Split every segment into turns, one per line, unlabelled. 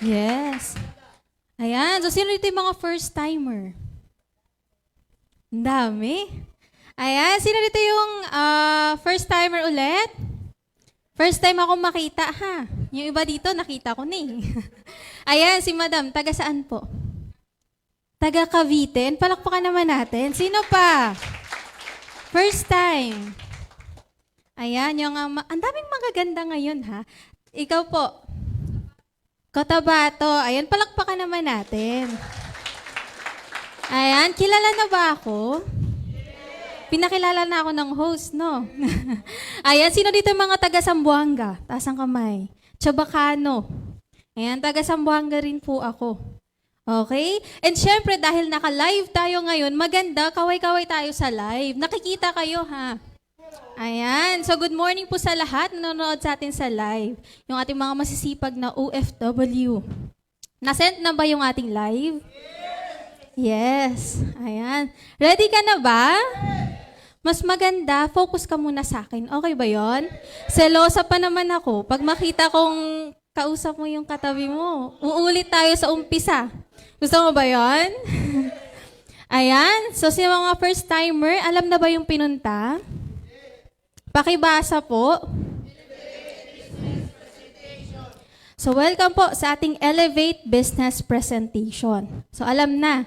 Yes. Ayan. So, sino dito yung mga first-timer? Ang dami. Ayan. Sino dito yung first-timer ulit? First time ako makita, ha? Yung iba dito, nakita ko na eh. Ayan, si Madam. Taga saan po? Taga Cavite. Palakpakan naman natin. Sino pa? First time. Ayan, yung ang daming magaganda ngayon, ha? Ikaw po. Cotabato. Ayan, palakpakan naman natin. Ayan, kilala na ba ako? Pinakilala na ako ng host, no? Ayan, sino dito yung mga taga Sambuanga? Taas ang kamay. Chabacano. Ayan, taga Sambuanga rin po ako. Okay? And syempre, dahil naka-live tayo ngayon, maganda, kaway-kaway tayo sa live. Nakikita kayo, ha? Ayan. So, good morning po sa lahat na nanonood sa atin sa live. Yung ating mga masisipag na OFW. Nasend na ba yung ating live? Yes. Ayan. Ready ka na ba? Mas maganda, focus ka muna sa akin. Okay ba yon? Selosa pa naman ako. Pag makita kong kausap mo yung katabi mo, uulit tayo sa umpisa. Gusto mo ba yon? Ayan. So, sa mga first-timer, alam na ba yung pinunta? Pakibasa po. So, welcome po sa ating Elevate Business Presentation. So, alam na.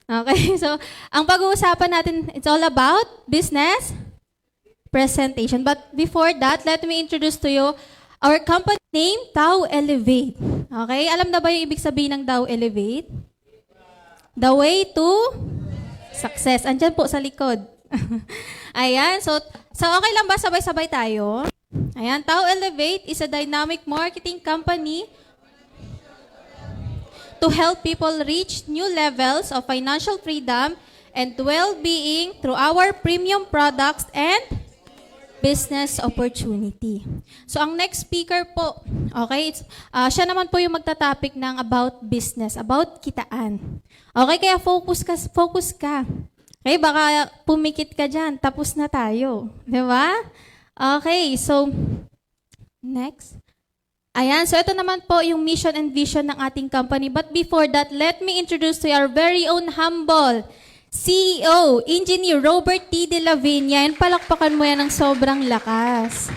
Okay, so, ang pag-uusapan natin, it's all about business presentation. But before that, let me introduce to you our company name, Tao Elevate. Okay, alam na ba yung ibig sabihin ng Tao Elevate? The way to success. Andyan po sa likod. Ayan, so okay lang ba sabay-sabay tayo? Ayan, Tao Elevate is a dynamic marketing company to help people reach new levels of financial freedom and well-being through our premium products and business opportunity. So, ang next speaker po, okay, siya naman po yung magta-topic ng about business, about kitaan. Okay, kaya focus ka. Okay, baka pumikit ka dyan, tapos na tayo. Di ba? Okay, so, next. Ayan, so ito naman po yung mission and vision ng ating company. But before that, let me introduce to you our very own humble CEO, Engineer Robert T. De La Viña. Yan, palakpakan mo yan ng sobrang lakas.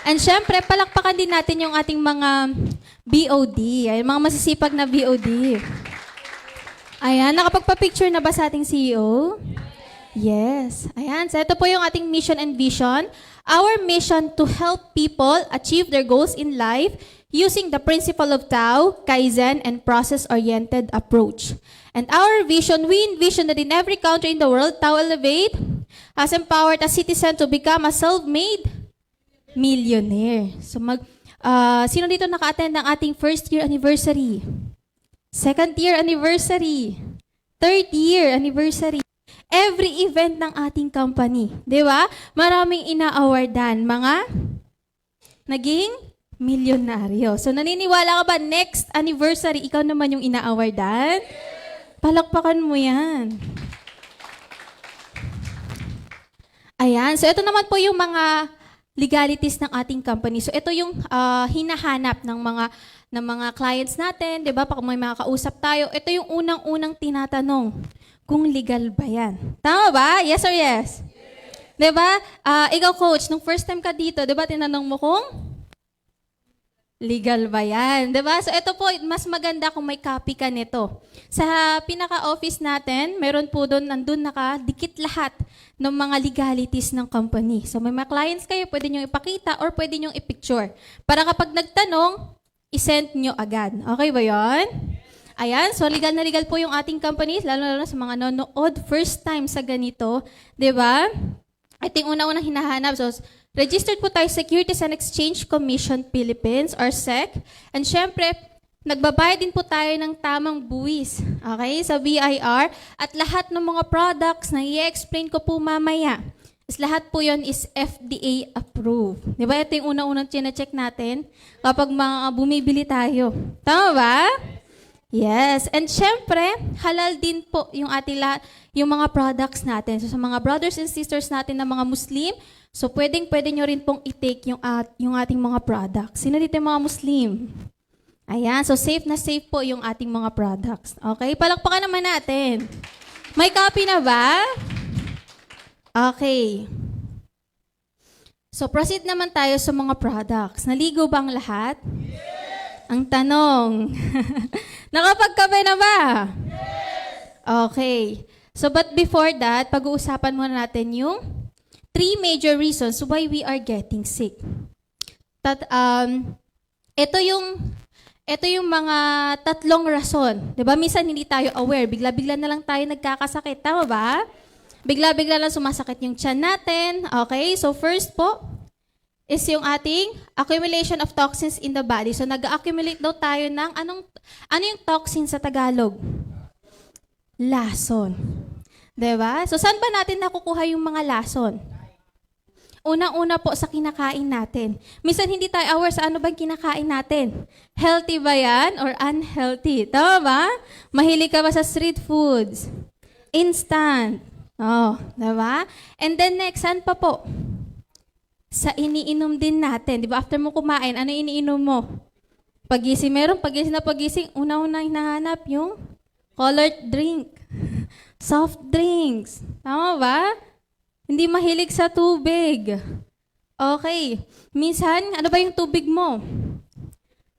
And syempre, palakpakan din natin yung ating mga BOD, ay, mga masisipag na BOD. Ayan, nakapagpa-picture na ba sa ating CEO? Yes. Ayan, so ito po yung ating mission and vision. Our mission to help people achieve their goals in life using the principle of Tao, Kaizen, and process-oriented approach. And our vision, we envision that in every country in the world, Tao Elevate has empowered a citizen to become a self-made millionaire. So sino dito naka-attend ng ating first year anniversary? Second year anniversary? Third year anniversary? Every event ng ating company, di ba? Maraming ina-awardan, mga naging milyonaryo. So, naniniwala ka ba next anniversary, ikaw naman yung ina-awardan? Palakpakan mo yan. Ayan. So, ito naman po yung mga legalities ng ating company. So, ito yung hinahanap ng mga clients natin, di ba? Pag may mga kausap tayo, ito yung unang-unang tinatanong kung legal ba yan. Tama ba? Yes or yes? Diba? Ikaw, coach, nung first time ka dito, diba, tinanong mo kung legal ba yan? Diba? So, ito po, mas maganda kung may copy ka nito. Sa pinaka-office natin, meron po doon, nandun nakadikit lahat ng mga legalities ng company. So, may mga clients kayo, pwede nyo ipakita or pwede nyo ipicture. Para kapag nagtanong, isend nyo agad. Okay ba yon? Ayan, so legal na legal po yung ating company, lalo sa mga nanonood first time sa ganito, 'di ba? Ito yung una-unang hinahanap. So, registered po tayo Securities and Exchange Commission Philippines or SEC. And syempre, nagbabayad din po tayo ng tamang buwis, okay, sa BIR at lahat ng mga products na i-explain ko po mamaya. Lahat po yon is FDA approved. 'Di ba? Ito yung una-unang chine-check natin kapag bumibili tayo. Tama ba? Yes. And syempre, halal din po yung yung mga products natin. So sa mga brothers and sisters natin na mga Muslim, so pwede nyo rin pong i-take yung ating mga products. Sino dito yung mga Muslim? Ayan, so safe na safe po yung ating mga products. Okay, palakpakan naman natin. May copy na ba? Okay. So proceed naman tayo sa mga products. Naligo ba ang lahat? Ang tanong, nakapagkape na ba? Okay. So but before that, pag-uusapan muna natin yung 3 major reasons why we are getting sick. Ito yung mga 3 rason. 'Di ba? Minsan hindi tayo aware, bigla-bigla na lang tayo nagkakasakit, tama ba? Bigla-bigla lang sumasakit yung tiyan natin. Okay? So first po is yung ating accumulation of toxins in the body. So nag-accumulate daw tayo ng ano yung toxin sa Tagalog? Lason. 'Di ba? So saan ba natin nakukuha yung mga lason? Unang-una po sa kinakain natin. Minsan hindi tayo aware sa ano bang kinakain natin. Healthy ba yan or unhealthy? Tama ba? Mahilig ka ba sa street foods? Instant. Oh, diba? And then next, saan pa po? Sa iniinom din natin. Diba? After mo kumain, ano iniinom mo? Pagising, pagising, una-una hinahanap yung colored drink. Soft drinks. Tama ba? Hindi mahilig sa tubig. Okay. Minsan, ano ba yung tubig mo?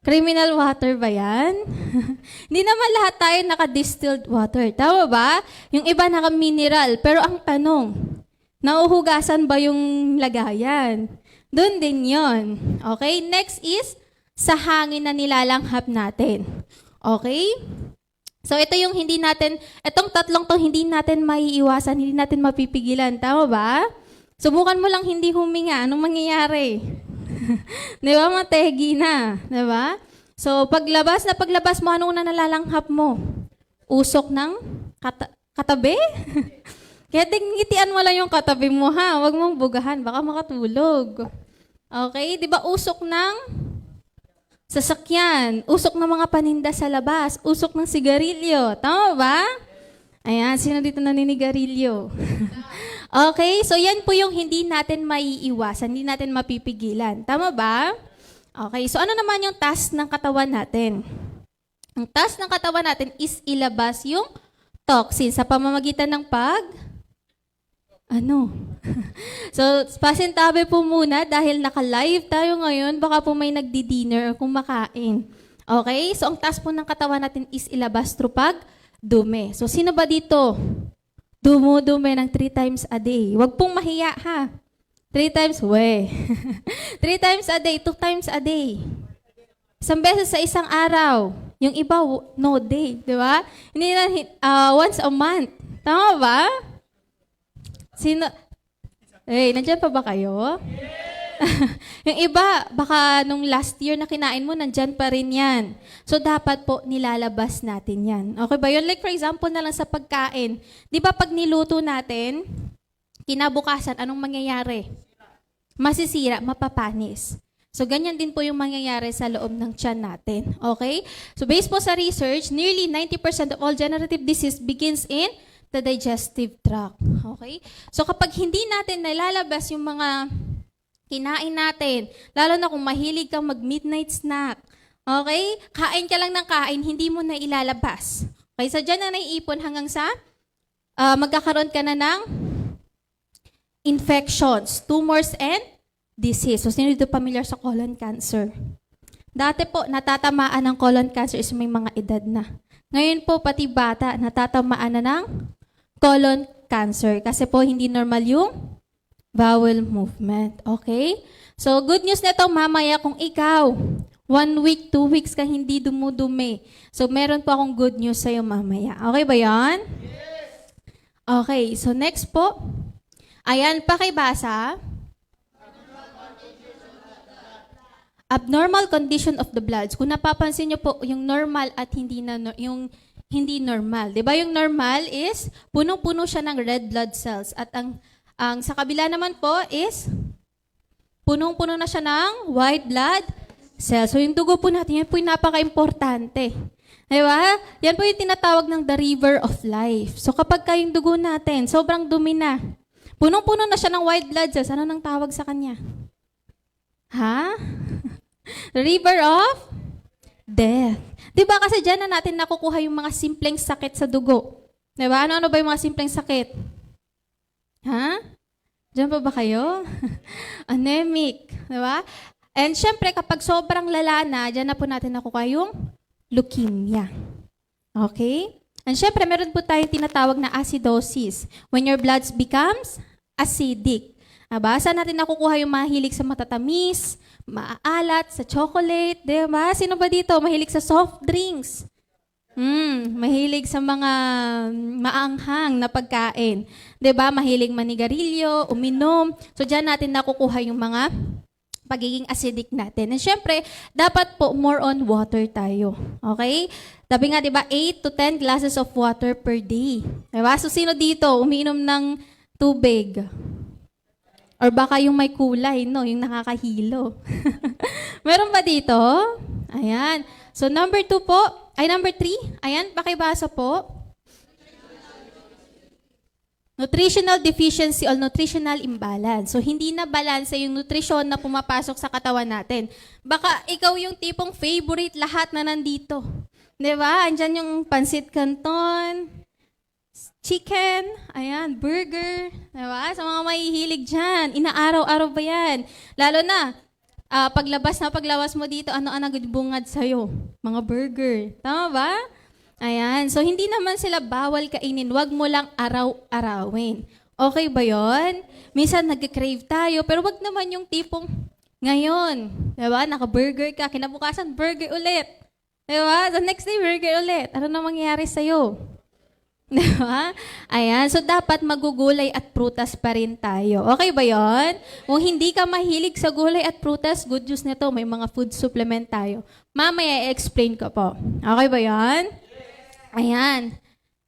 Criminal water ba yan? Hindi naman lahat tayo naka-distilled water. Tama ba? Yung iba naka-mineral. Pero ang tanong, nauhugasan ba yung lagayan? Doon din yon. Okay? Next is, sa hangin na nilalanghap natin. Okay? So ito yung itong 3 to hindi natin maiiwasan, hindi natin mapipigilan. Tama ba? Subukan mo lang hindi huminga. Anong mangyayari? Di ba? Mategi na. Di ba? So paglabas mo, ano na nalalanghap mo? Usok ng katabi? Kaya ngitian mo lang yung katabi mo, ha? Huwag mong bugahan, baka makatulog. Okay? Di ba usok ng sasakyan, usok ng mga paninda sa labas, usok ng sigarilyo. Tama ba? Ayan, sino dito naninigarilyo? Okay, so yan po yung hindi natin maiiwasan, hindi natin mapipigilan. Tama ba? Okay, so ano naman yung task ng katawan natin? Ang task ng katawan natin is ilabas yung toxin sa pamamagitan ng So, pasintabi po muna dahil naka-live tayo ngayon, baka po may nagdi-dinner o kumakain. Okay? So, ang task po ng katawan natin is ilabas through pag-dumi. So, sino ba dito? Dumudume ng 3 times a day. Huwag pong mahiya, ha? 3 times, 3 times a day, 2 times a day. Isang beses sa isang araw. Yung iba, no day. Di ba? Hindi na, once a month. Tama ba? Sino? Nandyan pa ba kayo? Yung iba, baka nung last year na kinain mo, nandyan pa rin yan. So, dapat po nilalabas natin yan. Okay ba yun? Like for example na lang sa pagkain. Di ba pag niluto natin, kinabukasan, anong mangyayari? Masisira, mapapanis. So, ganyan din po yung mangyayari sa loob ng tiyan natin. Okay? So, based po sa research, nearly 90% of all degenerative disease begins in the digestive tract. Okay? So, kapag hindi natin nalalabas yung mga kinain natin, lalo na kung mahilig kang mag-midnight snack, okay? Kain ka lang ng kain, hindi mo na ilalabas. Okay? So, dyan na naiipon hanggang sa magkakaroon ka na ng infections, tumors, and disease. So, sino dito familiar sa colon cancer? Dati po, natatamaan ng colon cancer is may mga edad na. Ngayon po, pati bata, natatamaan na ng colon cancer. Kasi po, hindi normal yung bowel movement. Okay? So, good news nito, mamaya kung ikaw, 1 week, 2 weeks ka hindi dumudumi. So, meron po akong good news sa'yo mamaya. Okay ba yan? Yes! Okay, so next po. Ayan, pakibasa. Abnormal condition of the blood. Kung napapansin nyo po, yung normal at yung hindi normal. 'Di ba yung normal is punong-puno siya ng red blood cells at ang sa kabila naman po is punong-puno na siya ng white blood cells. So yung dugo po natin, yan po yung napaka-importante. 'Di ba? Yan po yung tinatawag ng the river of life. So kapag yung dugo natin, sobrang dumi na. Punong-puno na siya ng white blood cells. Ano nang tawag sa kanya? Ha? River of Death. Di ba kasi dyan na natin nakukuha yung mga simpleng sakit sa dugo? Di ba? Ano ba yung mga simpleng sakit? Ha? Diyan pa ba kayo? Anemic. Di ba? And syempre, kapag sobrang lala na, dyan na po natin nakukuha yung leukemia. Okay? And syempre, meron po tayong tinatawag na acidosis. When your blood becomes acidic. Diba? Saan natin nakukuha yung mahilig sa matatamis, maaalat, sa chocolate, diba? Sino ba dito mahilig sa soft drinks? Mahilig sa mga maanghang na pagkain. Diba? Mahilig manigarilyo, uminom. So, dyan natin nakukuha yung mga pagiging acidic natin. And syempre, dapat po more on water tayo. Okay? Sabi nga, diba, 8 to 10 glasses of water per day. Diba? So, sino dito umiinom ng tubig? Or baka yung may kulay, no? Yung nakakahilo. Meron ba dito? Ayan. So, number 3. Ayan, pakibasa po. Nutritional deficiency or nutritional imbalance. So, hindi na balance yung nutrisyon na pumapasok sa katawan natin. Baka ikaw yung tipong favorite lahat na nandito. Diba? Andyan yung pansit canton, chicken, ayan, burger, diba? Sa mga mahihilig dyan, inaaraw-araw ba yan? Lalo na, paglawas mo dito, ano ang nagbungad sa'yo? Mga burger. Tama ba? Ayan. So, hindi naman sila bawal kainin. Huwag mo lang araw-arawin. Okay ba yon? Minsan nag-crave tayo, pero wag naman yung tipong ngayon, diba? Naka-burger ka, kinabukasan, burger ulit. Diba? The next day, burger ulit. Ano na mangyayari sa'yo? Diba? Ayan. So, dapat magugulay at prutas pa rin tayo. Okay ba yon? Kung hindi ka mahilig sa gulay at prutas, good news nito, may mga food supplement tayo. Mamaya, i-explain ko po. Okay ba yon? Ayan.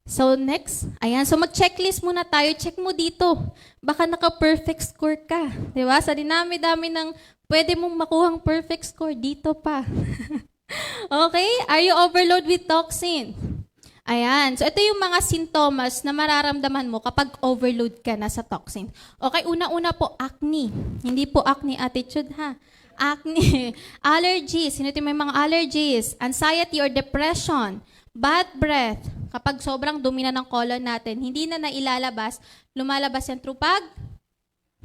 So, next. Ayan. So, mag-checklist muna tayo. Check mo dito. Baka naka-perfect score ka. Diba? Sa dinami-dami ng pwede mong makuhang perfect score, dito pa. Okay? Are you overloaded with toxin? Ayan. So, ito yung mga sintomas na mararamdaman mo kapag overload ka na sa toxin. Okay, una-una po, acne. Hindi po acne attitude, ha? Acne. Allergies. Sino ito may mga allergies? Anxiety or depression. Bad breath. Kapag sobrang dumi na ng colon natin, hindi na nailalabas, lumalabas yan through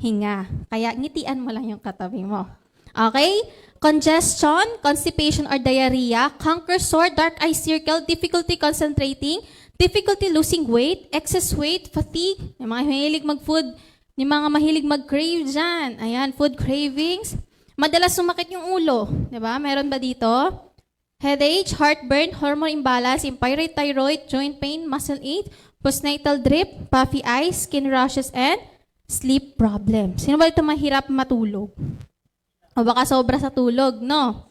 hinga. Kaya ngitian mo lang yung katabi mo. Okay? Congestion, constipation or diarrhea, canker sore, dark eye circle, difficulty concentrating, difficulty losing weight, excess weight, fatigue, yung mga mahilig mag-food, yung mga mahilig mag-crave dyan. Ayan, food cravings. Madalas sumakit yung ulo. Diba? Meron ba dito? Headache, heartburn, hormone imbalance, impaired thyroid, joint pain, muscle ache, postnatal drip, puffy eyes, skin rashes, and sleep problem. Sino ba ito mahirap matulog? O baka sobra sa tulog, no?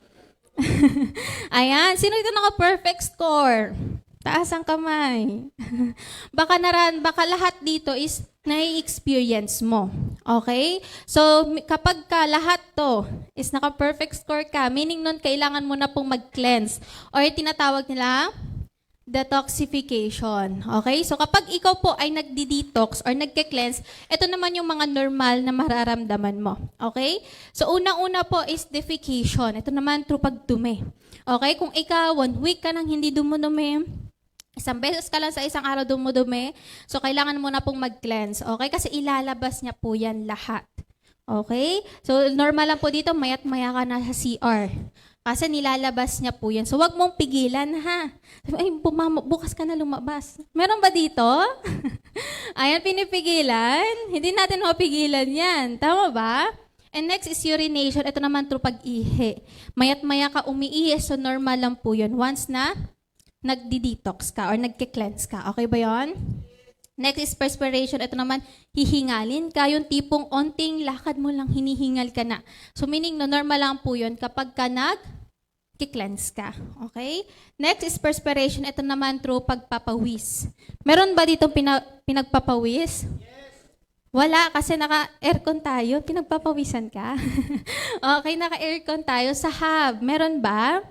Ayan. Sino ito naka-perfect score? Taas ang kamay. baka lahat dito is nai-experience mo. Okay? So, kapag ka lahat to is naka-perfect score ka, meaning nun kailangan mo na pong mag-cleanse. Or tinatawag nila detoxification. Okay? So, kapag ikaw po ay nagdi-detox or nagke-cleanse, ito naman yung mga normal na mararamdaman mo. Okay? So, unang-una po is defecation. Ito naman through pagdumi. Okay? Kung ikaw, 1 week ka nang hindi dumudumi, isang beses ka lang sa isang araw dumudumi, so kailangan mo na pong mag-cleanse. Okay? Kasi ilalabas niya po yan lahat. Okay? So, normal lang po dito, mayat-maya ka na sa CR. Kasi nilalabas niya po yan. So, wag mong pigilan, ha? Ay, bukas ka na lumabas. Meron ba dito? Ayan, pinipigilan. Hindi natin mapigilan yan. Tama ba? And next is urination. Ito naman through pag-ihi. Mayat-maya ka umiihi, so normal lang po yun. Once na nagdi-detox ka or nagke-cleanse ka. Okay ba yon? Next is perspiration. Ito naman, hihingalin ka. Yung tipong onting lakad mo lang, hinihingal ka na. So meaning, no, normal lang po yun kapag ka nag-cleanse ka. Okay? Next is perspiration. Ito naman through pagpapawis. Meron ba dito pinagpapawis? Wala, kasi naka-aircon tayo. Pinagpapawisan ka? Okay, naka-aircon tayo sa hub. Meron ba?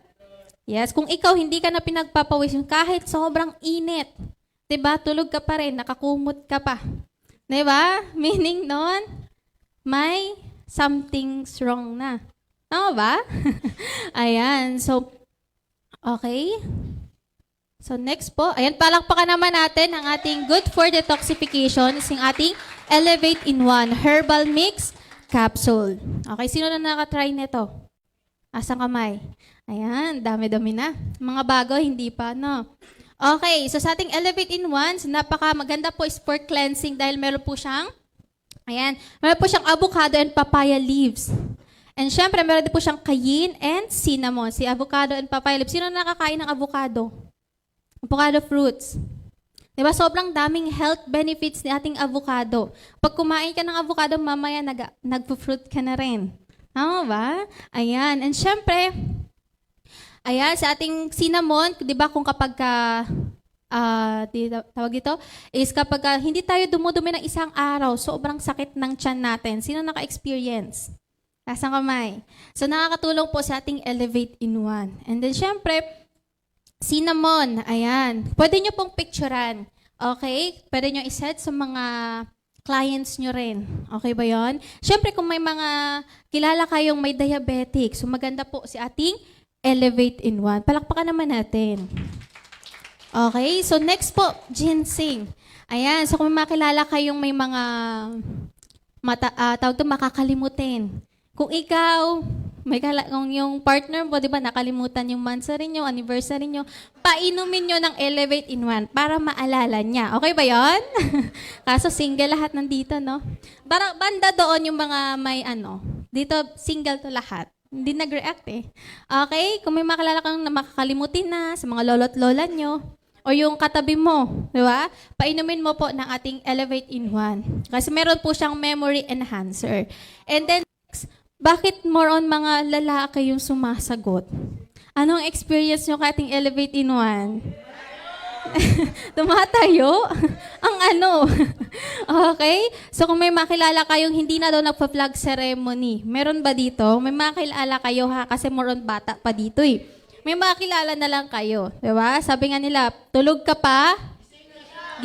Yes, kung ikaw hindi ka na pinagpapawis, kahit sobrang init, diba? Tulog ka pa rin, nakakumot ka pa. Diba? Meaning nun, may something's wrong na. Tama ba? Ayan. So, Okay? So next po, ayan, palakpakan naman natin ang ating good for detoxification, yung ating Elevate in One Herbal Mix Capsule. Okay, sino na nakatry nito? Asang kamay? Ayan, dami-dami na. Mga bago, hindi pa, no? Okay, so sa ating Elevate in One, napaka maganda po is for cleansing dahil meron po siyang, ayan, meron po siyang avocado and papaya leaves. And syempre, meron din po siyang cayenne and cinnamon. Si avocado and papaya leaves. Sino nakakain ng avocado? Avocado fruits. Diba? Sobrang daming health benefits ni ating avocado. Pag kumain ka ng avocado, mamaya nag-fruit ka na rin. Tama ba? Ayan. And syempre, ayan, sa ating cinnamon, di ba kung kapag tawag ito, is kapag hindi tayo dumudumi ng isang araw, sobrang sakit ng tiyan natin. Sino naka-experience? Kasang kamay. So, nakakatulong po sa ating Elevate in One. And then, syempre, cinnamon, ayan. Pwede nyo pong picturean. Okay? Pwede nyo iset sa mga clients nyo rin. Okay ba yon? Siyempre, kung may mga kilala kayong may diabetic, so maganda po si ating Elevate in One. Palakpakan naman natin. Okay? So, next po, ginseng. Ayan. So, kung may makilala kayong may mga tawag ito, makakalimutin. Kung ikaw, kung yung partner mo, di ba, nakalimutan yung monthsary nyo, anniversary nyo, painumin nyo ng Elevate in One para maalala niya. Okay ba yon? Kaso single lahat nandito, no? Parang banda doon yung mga may dito single to lahat. Hindi nag-react eh. Okay? Kung may makilala kang makakalimutin na sa mga lolo't lola nyo, o yung katabi mo, di ba? Painumin mo po ng ating Elevate in One. Kasi meron po siyang memory enhancer. And then, bakit more on mga lalaki yung sumasagot? Anong experience nyo kating Elevate in One? Tumatayo? Ang Okay? So kung may makilala kayong hindi na daw nagpa-flag ceremony, meron ba dito? May makilala kayo ha? Kasi more on bata pa dito eh. May makilala na lang kayo. Diba? Sabi nga nila, tulog ka pa,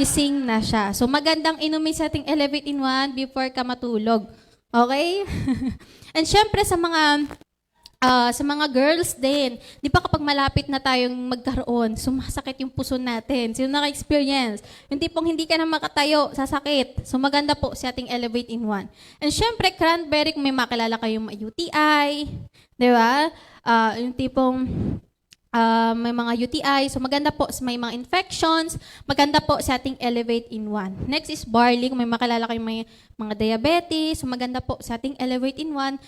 gising na siya. So magandang inumin sa ating Elevate in One before ka matulog. Okay? And syempre sa mga girls din, di ba kapag malapit na tayong magkaroon, sumasakit yung puso natin. Sino naka-experience? Yung tipong hindi ka na makatayo, sasakit. So maganda po si ating Elevate in One. And syempre, cranberry, kung may makilala kayong UTI, di ba? Yung tipong may mga UTI. So maganda po sa may mga infections. Maganda po sa ating Elevate in One. Next is barley. Kung may makilala kayong may mga diabetes. So maganda po sa ating Elevate in One.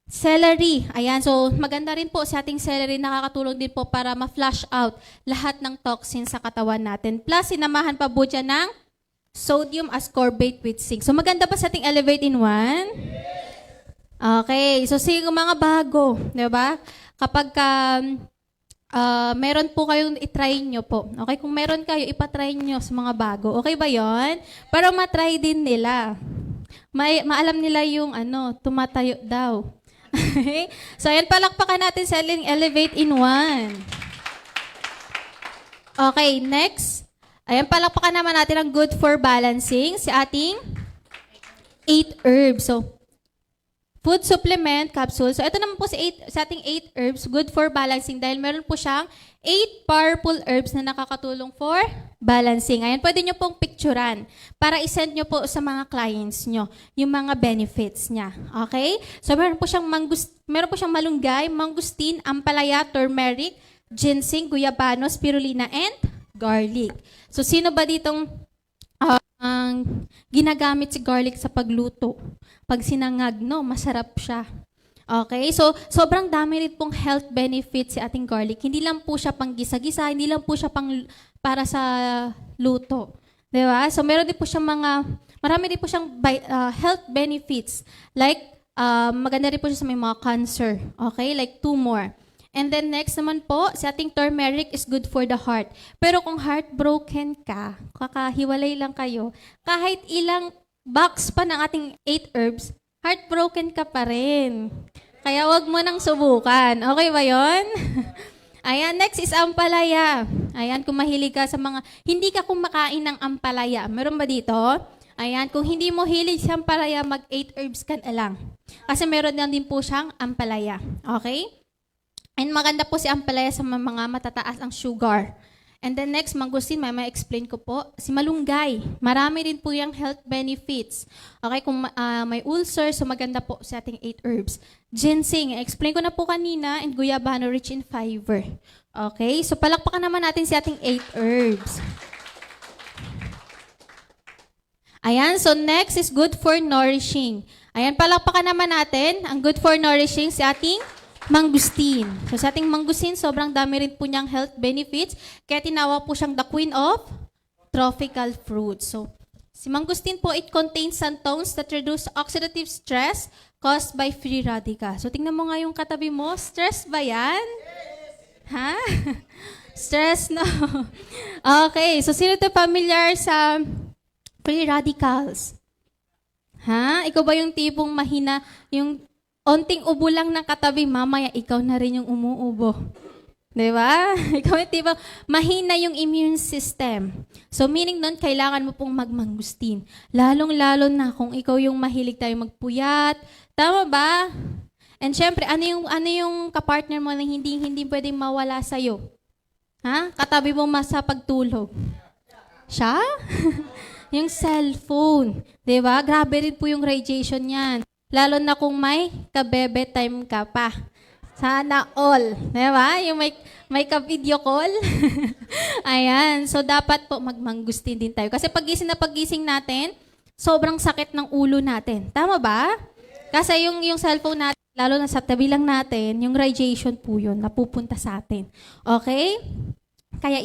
Celery. Ayan. So maganda rin po sa ating celery. Nakakatulong din po para ma-flush out lahat ng toxins sa katawan natin. Plus, sinamahan pa po dyan ng sodium ascorbate with zinc. So maganda pa sa ating Elevate in One? Okay. So sige mga bago. Diba? Kapag meron po kayong itry nyo po. Okay? Kung meron kayo, ipatry nyo sa mga bago. Okay ba yon? Para matry din nila. Maalam nila yung tumatayo daw. Okay? So, ayan, palakpakan natin sa Elevate in One. Okay, next. Ayan, palakpakan naman natin ang good for balancing, si ating 8 herbs. So, food supplement capsule. So, ito naman po sa ating 8 herbs, good for balancing dahil meron po siyang 8 powerful herbs na nakakatulong for balancing. Ayan, pwede nyo pong picturean para isend nyo po sa mga clients nyo yung mga benefits niya. Okay? So, meron po siyang malunggay, mangustin, ampalaya, turmeric, ginseng, guyabano, spirulina, and garlic. So, sino ba ditong ginagamit si garlic sa pagluto? Pag sinangag, masarap siya. Okay? So, sobrang dami rin pong health benefits si ating garlic. Hindi lang po siya pang gisa-gisa, hindi lang po siya para sa luto. Diba? So, marami din po siyang health benefits. Like, maganda rin po siya sa may mga cancer. Okay? Like tumor. And then next naman po, si ating turmeric is good for the heart. Pero kung heartbroken ka, kakahiwalay lang kayo, kahit ilang box pa ng ating 8 herbs, heartbroken ka pa rin. Kaya wag mo nang subukan. Okay ba yon? Ayan, next is ampalaya. Ayan, kung mahilig ka sa hindi ka kumakain ng ampalaya. Meron ba dito? Ayan, kung hindi mo hilig sa ampalaya, mag 8 herbs ka na lang. Kasi meron lang din po siyang ampalaya. Okay? And maganda po si ampalaya sa mga matataas ang sugar. And then next, mangustin, may explain ko po. Si malunggay, marami rin po yung health benefits. Okay, kung may ulcer, so maganda po sa ating 8 herbs. Ginseng, explain ko na po kanina, and guyabano rich in fiber. Okay, so palakpakan naman natin si ating 8 herbs. Ayan, so next is good for nourishing. Ayan, palakpakan naman natin ang good for nourishing si ating mangustin. So sa ating mangustin, sobrang dami rin po niyang health benefits. Kaya tinawag po siyang the queen of tropical fruits. So si mangustin po, it contains xanthones that reduce oxidative stress caused by free radicals. So tingnan mo nga yung katabi mo. Stress ba yan? Ha? Stress, no? Okay, so sino to familiar sa free radicals? Ha? Ikaw ba yung tipong mahina, yung onting ubo lang ng katabi, mamaya ikaw na rin yung umuubo. Di ba? Ikaw yung tipong mahina yung immune system. So meaning nun, kailangan mo pong magmangustin. Lalong-lalo na kung ikaw yung mahilig tayo magpuyat. Tama ba? And syempre, ano yung kapartner mo na hindi pwedeng mawala sa'yo? Ha? Katabi mo sa pagtulog. Siya? Yung cellphone. Diba? Grabe rin po yung radiation niyan. Lalo na kung may kabebe time ka pa. Sana all. Diba? Yung may ka-video call. Ayan. So, dapat po magmangustin din tayo. Kasi pagising natin, sobrang sakit ng ulo natin. Tama ba? Kasi yung cellphone natin, lalo na sa tabi lang natin, yung radiation po yun, napupunta sa atin. Okay? Kaya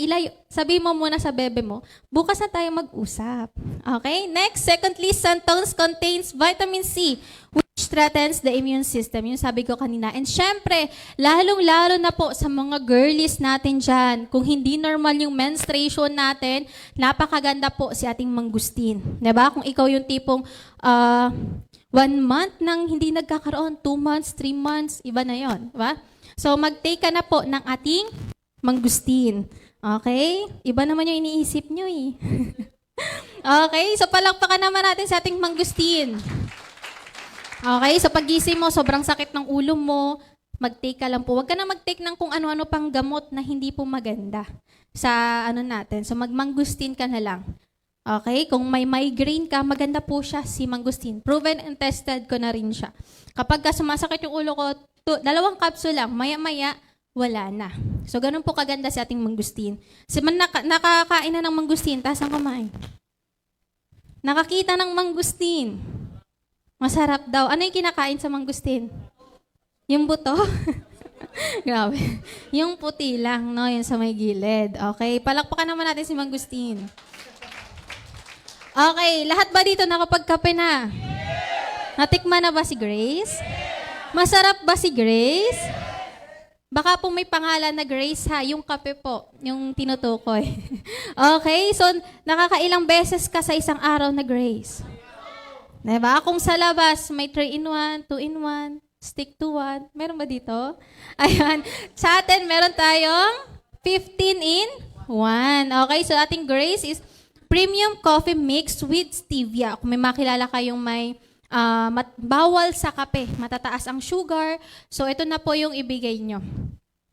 sabi mo muna sa bebe mo, bukas na tayo mag-usap. Okay? Next, secondly, xanthones contains vitamin C, which strengthens the immune system. Yung sabi ko kanina. And syempre, lalong-lalo na po sa mga girlies natin dyan, kung hindi normal yung menstruation natin, napakaganda po si ating mangustin. Diba? Kung ikaw yung tipong 1 month nang hindi nagkakaroon, 2 months, 3 months, iba na yon, diba? So, mag-take ka na po ng ating mangustin. Okay? Iba naman yung iniisip nyo eh. Okay? So, palakpakan naman natin sa ating mangustin. Okay? So, pagising mo, sobrang sakit ng ulo mo, mag-take ka lang po. Huwag ka na mag-take ng kung ano-ano pang gamot na hindi po maganda sa natin. So, magmangustin ka na lang. Okay? Kung may migraine ka, maganda po siya si mangustin. Proven and tested ko na rin siya. Kapag sumasakit yung ulo ko, 2 capsule lang, maya-maya, wala na. So, ganun po kaganda si ating mangustin. Nakakain na ng mangustin, taas ang kamay. Nakakita ng mangustin. Masarap daw. Ano yung kinakain sa mangustin? Yung buto? Grabe. Yung puti lang, no? Yung sa may gilid. Okay, palakpakan naman natin si mangustin. Okay, lahat ba dito nakapagkape na? Natikman na ba si Grace? Masarap ba si Grace? Baka po may pangalan na Grace ha, yung kape po, yung tinutukoy. Okay, so nakakailang beses ka sa isang araw na Grace? Diba? Kung sa labas, may 3-in-1, 2-in-1, stick to 1. Meron ba dito? Ayan. Sa atin, meron tayong 15-in-1. Okay, so ating Grace is premium coffee mix with stevia. Kung may makilala kayong may bawal sa kape, matataas ang sugar. So, ito na po yung ibigay nyo.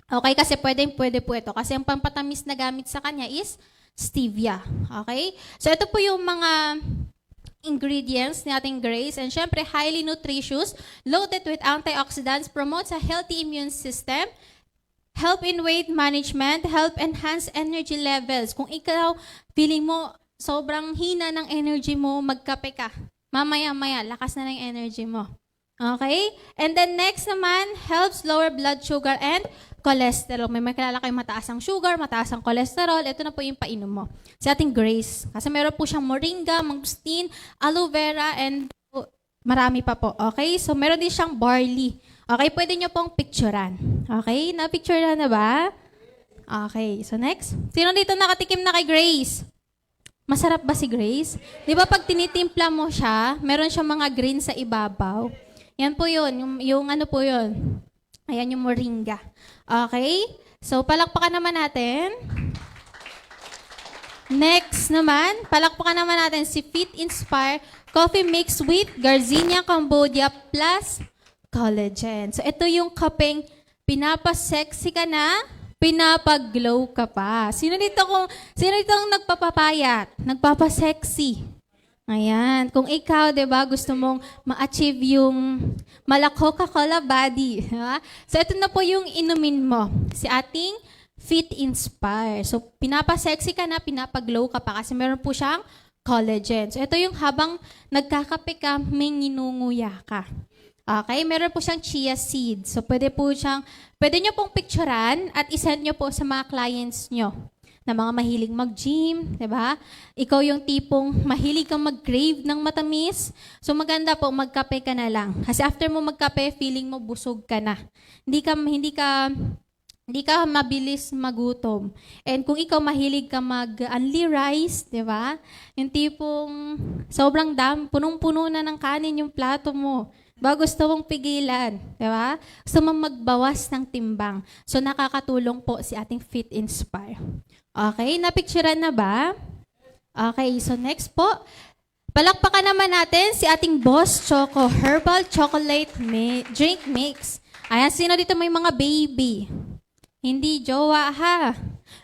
Okay, kasi pwede po ito. Kasi ang pampatamis na gamit sa kanya is stevia. Okay? So, ito po yung mga ingredients ni ating Grace. And syempre, highly nutritious, loaded with antioxidants, promotes a healthy immune system, help in weight management, help enhance energy levels. Kung ikaw, feeling mo, sobrang hina ng energy mo, magkape ka. Mamaya-maya, lakas na ng energy mo. Okay? And then next naman, helps lower blood sugar and cholesterol. May makilala kayo mataas ang sugar, mataas ang cholesterol. Ito na po yung painom mo. Sa ating Grace. Kasi meron po siyang moringa, mangustin, aloe vera, and marami pa po. Okay? So meron din siyang barley. Okay? Pwede nyo pong picturean. Okay? Na-picturean na ba? Okay. So next. Sino dito nakatikim na kay Grace? Masarap ba si Grace? Di ba pag tinitimpla mo siya, meron siyang mga green sa ibabaw. Yan po yun. Yung ano po yun. Ayan yung moringa. Okay? So, palakpakan naman natin. Next naman, palakpakan naman natin si Fit Inspire Coffee Mix with Garcinia Cambodia plus Collagen. So, ito yung kapeng pinapasexy ka na, pinapaglow ka pa. Sino dito ang nagpapapayat, nagpapasexy? Ayan. Kung ikaw, di ba, gusto mong ma-achieve yung mala Coca-Cola body. Ha? So, ito na po yung inumin mo. Si ating Fit Inspire. So, pinapasexy ka na, pinapaglow ka pa kasi meron po siyang collagen. So, ito yung habang nagkakape ka, may nginunguya ka. Okay? Meron po siyang chia seed. So, pwede nyo pong picturean at isend nyo po sa mga clients nyo na mga mahilig mag-gym, di ba? Ikaw yung tipong mahilig kang mag-crave ng matamis. So maganda po, magkape ka na lang. Kasi after mo magkape, feeling mo busog ka na. Hindi ka mabilis magutom. And kung ikaw mahilig ka mag-only rice, di ba? Yung tipong sobrang punong-puno na ng kanin yung plato mo. Gusto mong pigilan, di ba? Gusto mong magbawas ng timbang. So nakakatulong po si ating Fit Inspire. Okay, napicturean na ba? Okay, so next po. Palakpakan naman natin si ating Boss Choco Herbal Chocolate Drink Mix. Ayan, sino dito may mga baby? Hindi jowa ha.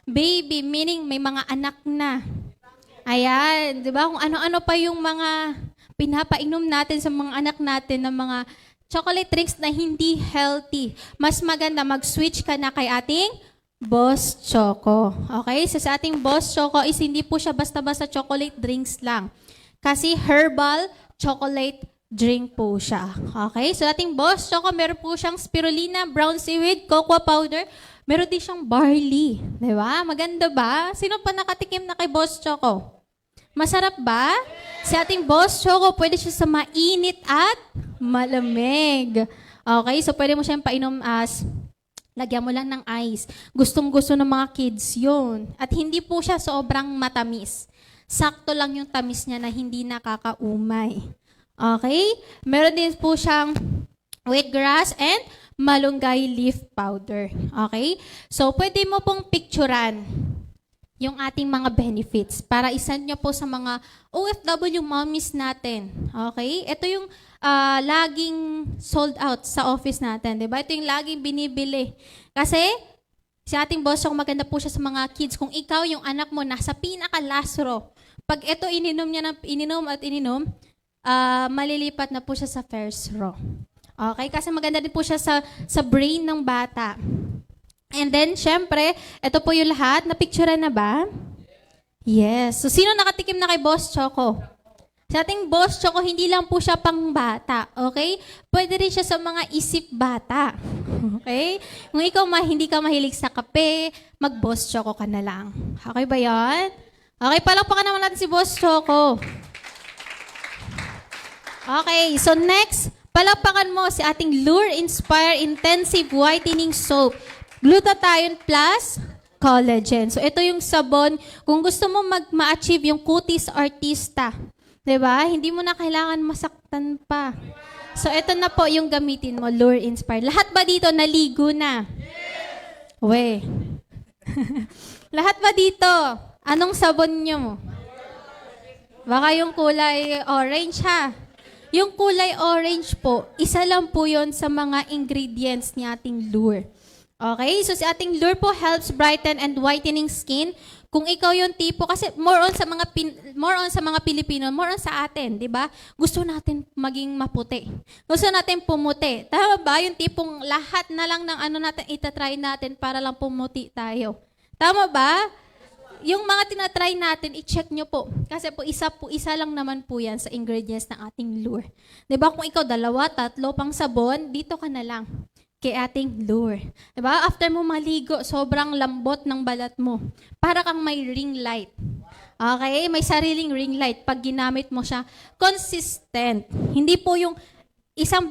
Baby, meaning may mga anak na. Ayan, di ba? Kung ano-ano pa yung mga pinapainom natin sa mga anak natin ng mga chocolate drinks na hindi healthy. Mas maganda mag-switch ka na kay ating Boss Choco. Okay? So sa ating Boss Choco is hindi po siya basta-basta chocolate drinks lang. Kasi herbal chocolate drink po siya. Okay? So ating Boss Choco, meron po siyang spirulina, brown seaweed, cocoa powder, meron din siyang barley. Diba? Maganda ba? Sino pa nakatikim na kay Boss Choco? Masarap ba? Si ating Boss Choco, pwede siya sa mainit at malamig. Okay? So pwede mo siyang painom as lagyan mo lang ng ice. Gustong-gusto ng mga kids yun. At hindi po siya sobrang matamis. Sakto lang yung tamis niya na hindi nakakaumay. Okay? Meron din po siyang wheatgrass and malunggay leaf powder. Okay? So, pwede mo pong picturean yung ating mga benefits para isend nyo po sa mga OFW mommies natin. Okay? Ito yung laging sold out sa office natin. Diba? Ito yung laging binibili. Kasi, si ating boss, kung maganda po siya sa mga kids, kung ikaw, yung anak mo, nasa pinaka-last row, pag ito ininom niya na ininom, malilipat na po siya sa first row. Okay? Kasi maganda din po siya sa brain ng bata. And then, syempre, ito po yung lahat. Napicturean na ba? Yes. So, sino nakatikim na kay Boss Choco? Sa ating Boss Choco, hindi lang po siya pang bata. Okay? Pwede rin siya sa mga isip bata. Okay? Kung ikaw hindi ka mahilig sa kape, mag-Boss Choco ka na lang. Okay ba yan? Okay, palakpakan naman natin si Boss Choco. Okay, so next, palakpakan mo si ating Lure Inspire Intensive Whitening Soap. Glutathione plus collagen. So, ito yung sabon. Kung gusto mo ma-achieve yung cutis artista, diba? Hindi mo na kailangan masaktan pa. So, ito na po yung gamitin mo, Lure Inspire. Lahat ba dito naligo na? We. Lahat ba dito? Anong sabon nyo? Baka yung kulay orange, ha? Yung kulay orange po, isa lang po yon sa mga ingredients ni ating Lure. Okay? So, si ating Lure po helps brighten and whitening skin. Kung ikaw yung tipo, kasi more on sa mga Pilipino, more on sa atin, di ba? Gusto natin maging maputi. Gusto natin pumuti. Tama ba? Yung tipong lahat na lang ng ano natin, itatry natin para lang pumuti tayo. Tama ba? Yung mga tinatry natin, i-check nyo po. Kasi po, isa lang naman po yan sa ingredients ng ating Lure. Di ba? Kung ikaw 2, 3 pang sabon, dito ka na lang kay ating Lure. Diba? After mo maligo, sobrang lambot ng balat mo. Para kang may ring light. Okay? May sariling ring light. Pag ginamit mo siya, consistent. Hindi po yung isang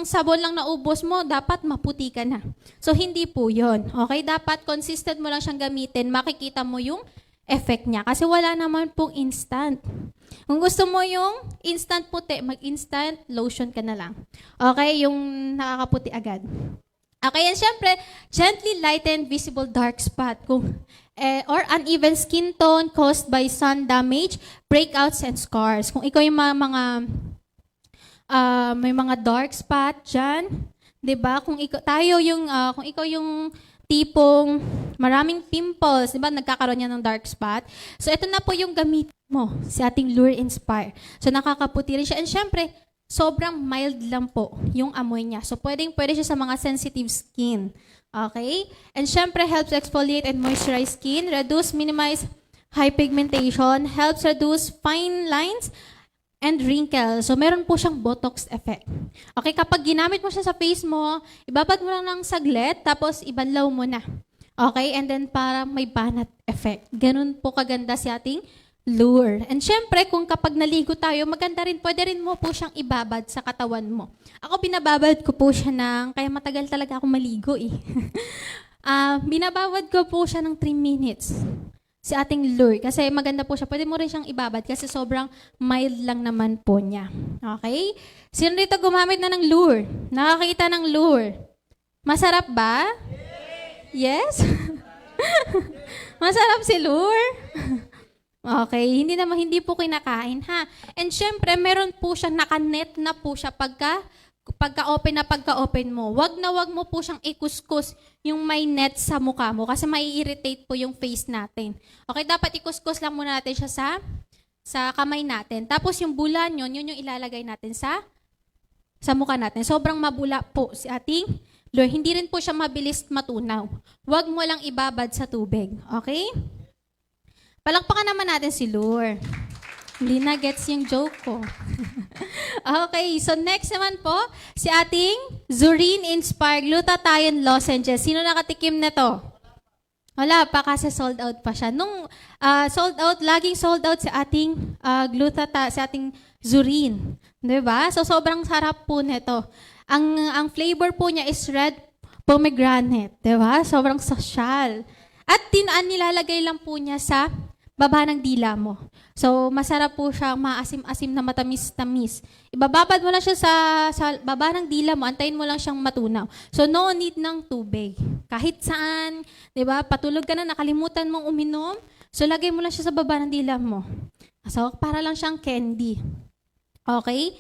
sabon lang na ubos mo, dapat maputi ka na. So, hindi po yon. Okay? Dapat consistent mo lang siyang gamitin. Makikita mo yung effect niya. Kasi wala naman pong instant. Kung gusto mo yung instant puti, mag-instant lotion ka na lang. Okay? Yung nakakaputi agad. Okay, and syempre, gently lighten visible dark spot or uneven skin tone caused by sun damage, breakouts, and scars. Kung ikaw yung may mga dark spot dyan, 'Di ba? Kung ikaw tayo yung kung ikaw yung tipong maraming pimples, 'di ba? Nagkakaroon yan ng dark spot. So ito na po yung gamit mo, si ating Lure Inspire. So nakakaputi rin siya and syempre sobrang mild lang po yung amoy niya. So pwede siya sa mga sensitive skin. Okay? And syempre helps exfoliate and moisturize skin, minimize high pigmentation, helps reduce fine lines and wrinkles. So, meron po siyang Botox effect. Okay, kapag ginamit mo siya sa face mo, ibabad mo lang ng saglit, tapos ibanlaw mo na. Okay, and then para may banat effect. Ganun po kaganda si ating Lure. And syempre, kung kapag naligo tayo, maganda rin, pwede rin mo po siyang ibabad sa katawan mo. Ako, binababad ko po siya kaya matagal talaga ako maligo eh. Binababad ko po siya ng 3 minutes. Si ating Lure. Kasi maganda po siya. Pwede mo rin siyang ibabad kasi sobrang mild lang naman po niya. Okay? Sino dito gumamit na ng Lure? Nakakita ng Lure? Masarap ba? Yes? Masarap si Lure? Okay. Hindi po kinakain, ha? And syempre, meron po siya, nakanet na po siya pagka-open mo. Wag mo po siyang ikuskus yung may net sa mukha mo kasi mai-irritate po yung face natin. Okay, dapat ikuskus lang muna natin siya sa kamay natin. Tapos yung bula yun yung ilalagay natin sa mukha natin. Sobrang mabula po si ating Lure. Hindi rin po siya mabilis matunaw. Wag mo lang ibabad sa tubig. Okay? Palakpakan naman natin si Lure. Hindi na gets yung joke ko. Okay, so next naman po, si ating Zurine Inspire Glutathione Lozenges. Sino nakatikim na to? Wala pa kasi sold out pa siya. Nung laging sold out si ating si ating Zurine. 'Di ba? So sobrang sarap po nito. Ang flavor po niya is red pomegranate, 'di ba? Sobrang sosyal. At nilalagay lang po niya sa baba ng dila mo. So, masarap po siya, maasim-asim na matamis-tamis. Ibababad mo lang siya sa baba ng dila mo, antayin mo lang siyang matunaw. So, no need ng tubig. Kahit saan, di ba, patulog ka na, nakalimutan mong uminom, so lagay mo lang siya sa baba ng dila mo. So, para lang siyang candy. Okay?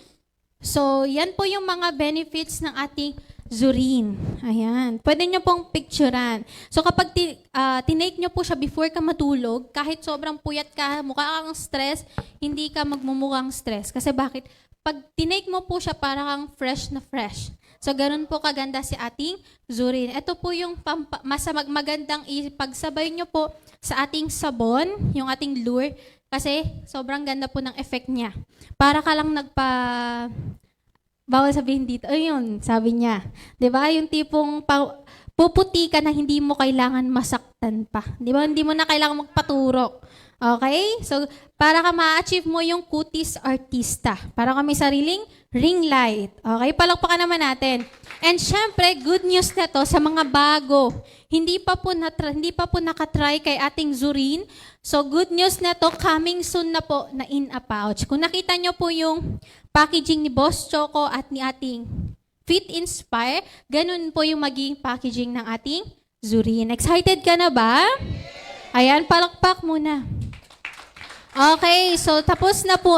So, yan po yung mga benefits ng ating Zurine. Ayan. Pwede nyo pong picturean. So, kapag tinake nyo po siya before ka matulog, kahit sobrang puyat ka, mukha kang stress, hindi ka magmumukhang stress. Kasi bakit? Pag tinake mo po siya, para kang fresh na fresh. So, ganun po kaganda si ating Zurine. Ito po yung magandang ipagsabay nyo po sa ating sabon, yung ating Lure, kasi sobrang ganda po ng effect niya. Para ka lang bawal sabihin dito, ayun, sabi niya. 'Di ba? Yung tipong puputi ka na hindi mo kailangan masaktan pa. 'Di ba? Hindi mo na kailangan magpaturok. Okay? So, para ka ma-achieve mo yung kutis artista. Para ka may sariling ring light. Okay? Palakpakan naman natin. And syempre, good news na to sa mga bago. Hindi pa po nakatry kay ating Zurine. So, good news na to, coming soon na po na in a pouch. Kung nakita nyo po yung packaging ni Boss Choco at ni ating Fit Inspire, ganun po yung magiging packaging ng ating Zurine. Excited ka na ba? Ayan, palakpak muna. Okay, so tapos na po